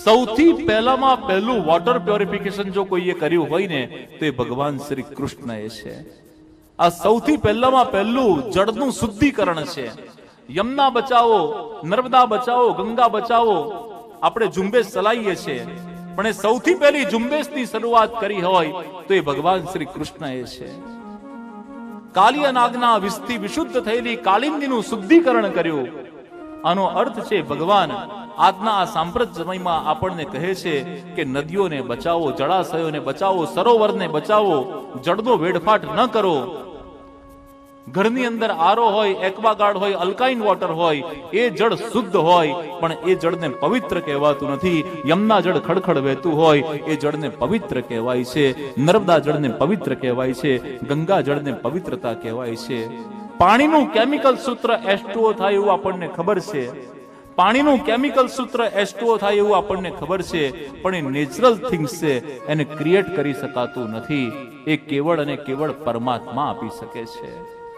સૌથી પહેલામાં પહેલું વોટર પ્યોરિફિકેશન જો કોઈએ કર્યું હોય ને તો એ ભગવાન શ્રી કૃષ્ણ એ છે. આ સૌથી પહેલામાં પહેલું જળનું શુદ્ધિકરણ છે. યમુના બચાવો, નર્મદા બચાવો, ગંગા બચાવો આપણે ઝુંબેશ ચલાવીએ છીએ, પણ એ સૌથી પહેલી ઝુંબેશની શરૂઆત કરી હોય તો એ ભગવાન શ્રી કૃષ્ણ એ છે. કાલિય નાગના વિષથી વિશુદ્ધ થયેલી કાલિંદીનું શુદ્ધિકરણ કર્યું. આનો અર્થ છે ભગવાન આજના આ સાંપ્રત સમયમાં આપણને કહે છે કે નદીઓને બચાવો, જળાશયોને બચાવો, સરોવરને બચાવો, જળનો વેડફાટ ન કરો. ઘરની અંદર આરો હોય, એક્વાગાર્ડ હોય, અલ્કાઇન વોટર હોય, એ જળ શુદ્ધ હોય, પણ એ જળને પવિત્ર કહેવાતું નથી. યમુના જળ ખડખડ વહેતું હોય એ જળને પવિત્ર કહેવાય છે. નર્મદા જળને પવિત્ર કહેવાય છે. ગંગા જળને પવિત્રતા કહેવાય છે. પાણીનું કેમિકલ સૂત્ર H2O થાય એવું આપણને ખબર છે. પાણીનું કેમિકલ સૂત્ર H2O થાય એવું આપણને ખબર છે, પણ એ નેચરલ થિંગ્સ છે, એને ક્રિએટ કરી શકાતું નથી. એ કેવળ અને કેવળ પરમાત્મા આપી શકે છે.